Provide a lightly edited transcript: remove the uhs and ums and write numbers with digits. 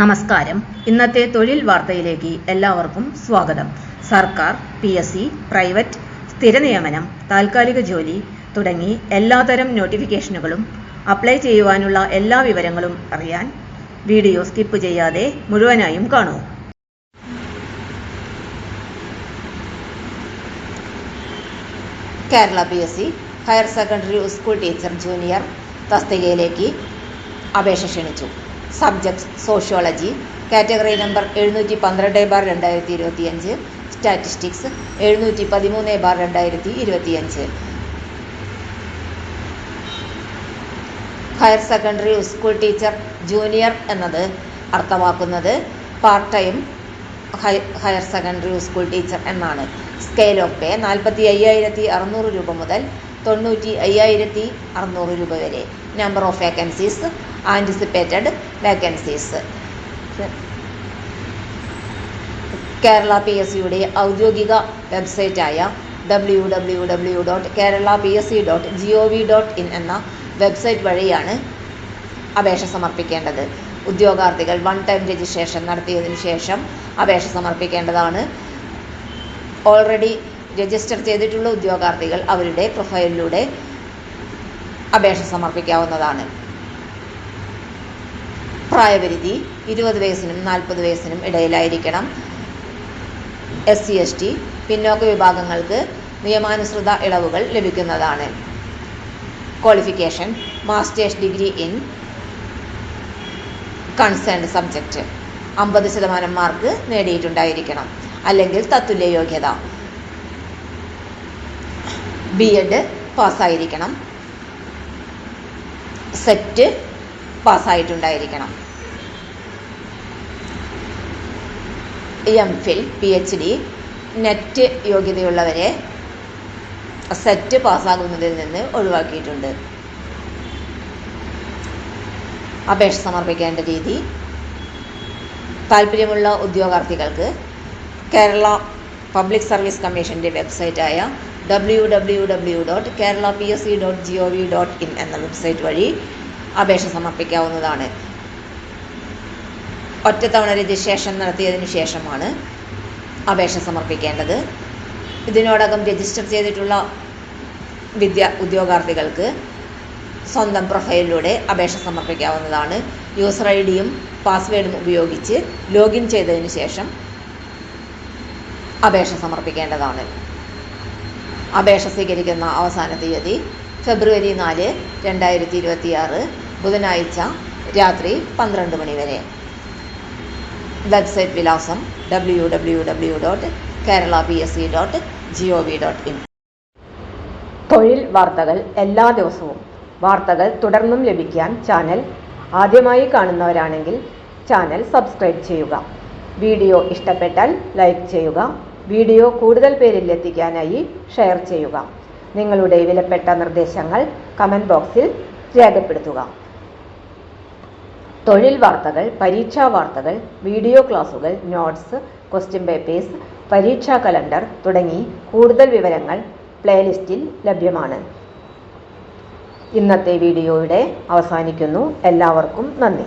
നമസ്കാരം. ഇന്നത്തെ തൊഴിൽ വാർത്തയിലേക്ക് എല്ലാവർക്കും സ്വാഗതം. സർക്കാർ, PSC, പ്രൈവറ്റ്, സ്ഥിര നിയമനം, താൽക്കാലിക ജോലി തുടങ്ങി എല്ലാതരം നോട്ടിഫിക്കേഷനുകളും അപ്ലൈ ചെയ്യുവാനുള്ള എല്ലാ വിവരങ്ങളും അറിയാൻ വീഡിയോ സ്കിപ്പ് ചെയ്യാതെ മുഴുവനായും കാണൂ. Kerala PSC higher secondary school teacher junior തസ്തികയിലേക്ക് അപേക്ഷ ക്ഷണിച്ചു. Subject sociology, category number 712/2025, statistics 713/2025. Higher secondary school teacher junior എന്നത് അർത്ഥമാക്കുന്നത് part time higher secondary school teacher എന്നാണ്. സ്കെയിൽ ഓഫ് പേ 45,600 രൂപ മുതൽ 95,600 രൂപ വരെ. Number of vacancies, anticipated vacancies. Kerala PSCയുടെ ഔദ്യോഗിക വെബ്സൈറ്റായ www.keralapsc.gov.in എന്ന വെബ്സൈറ്റ് വഴിയാണ് അപേക്ഷ സമർപ്പിക്കേണ്ടത്. ഉദ്യോഗാർത്ഥികൾ വൺ ടൈം രജിസ്ട്രേഷൻ നടത്തിയതിനു ശേഷം അപേക്ഷ സമർപ്പിക്കേണ്ടതാണ്. ഓൾറെഡി രജിസ്റ്റർ ചെയ്തിട്ടുള്ള ഉദ്യോഗാർത്ഥികൾ അവരുടെ പ്രൊഫൈലിലൂടെ അപേക്ഷ സമർപ്പിക്കാവുന്നതാണ്. പ്രായപരിധി 20 വയസ്സിനും 40 വയസ്സിനും ഇടയിലായിരിക്കണം. SC/ST പിന്നോക്ക വിഭാഗങ്ങൾക്ക് നിയമാനുസൃത ഇളവുകൾ ലഭിക്കുന്നതാണ്. Qualification masters degree in concerned subject 50% mark നേടിയിട്ടുണ്ടായിരിക്കണം, അല്ലെങ്കിൽ തത്തുല്യ യോഗ്യത. B.Ed പാസ്സായിരിക്കണം. സെറ്റ് പാസ്സായിട്ടുണ്ടായിരിക്കണം. MPhil, PhD, നെറ്റ് യോഗ്യതയുള്ളവരെ സെറ്റ് പാസ്സാകുന്നതിൽ നിന്ന് ഒഴിവാക്കിയിട്ടുണ്ട്. അപേക്ഷ സമർപ്പിക്കേണ്ട രീതി: താൽപ്പര്യമുള്ള ഉദ്യോഗാർത്ഥികൾക്ക് കേരള പബ്ലിക് സർവീസ് കമ്മീഷൻ്റെ വെബ്സൈറ്റായ www.keralapsc.gov.in എന്ന വെബ്സൈറ്റ് വഴി അപേക്ഷ സമർപ്പിക്കാവുന്നതാണ്. ഒറ്റത്തവണ രജിസ്ട്രേഷൻ നടത്തിയതിനു ശേഷമാണ് അപേക്ഷ സമർപ്പിക്കേണ്ടത്. ഇതിനോടകം രജിസ്റ്റർ ചെയ്തിട്ടുള്ള ഉദ്യോഗാർത്ഥികൾക്ക് സ്വന്തം പ്രൊഫൈലിലൂടെ അപേക്ഷ സമർപ്പിക്കാവുന്നതാണ്. യൂസർ ID-യും പാസ്വേഡും ഉപയോഗിച്ച് ലോഗിൻ ചെയ്തതിനു ശേഷം അപേക്ഷ സമർപ്പിക്കേണ്ടതാണ്. അപേക്ഷ സ്വീകരിക്കുന്ന അവസാന തീയതി ഫെബ്രുവരി 4, 2026 ബുധനാഴ്ച രാത്രി 12 മണി വരെ. വെബ്സൈറ്റ് വിലാസം www.keralapsc.gov.in. തൊഴിൽ വാർത്തകൾ എല്ലാ ദിവസവും, വാർത്തകൾ തുടർന്നും ലഭിക്കാൻ ചാനൽ ആദ്യമായി കാണുന്നവരാണെങ്കിൽ ചാനൽ സബ്സ്ക്രൈബ് ചെയ്യുക. വീഡിയോ ഇഷ്ടപ്പെട്ടാൽ ലൈക്ക് ചെയ്യുക. വീഡിയോ കൂടുതൽ പേരിൽ എത്തിക്കാനായി ഷെയർ ചെയ്യുക. നിങ്ങളുടെ വിലപ്പെട്ട നിർദ്ദേശങ്ങൾ കമൻറ്റ് ബോക്സിൽ രേഖപ്പെടുത്തുക. തൊഴിൽ വാർത്തകൾ, പരീക്ഷാ വാർത്തകൾ, വീഡിയോ ക്ലാസുകൾ, നോട്ട്സ്, ക്വസ്റ്റ്യൻ പേപ്പേഴ്സ്, പരീക്ഷാ കലണ്ടർ തുടങ്ങി കൂടുതൽ വിവരങ്ങൾ പ്ലേലിസ്റ്റിൽ ലഭ്യമാണ്. ഇന്നത്തെ വീഡിയോയുടെ അവസാനിക്കുന്നു. എല്ലാവർക്കും നന്ദി.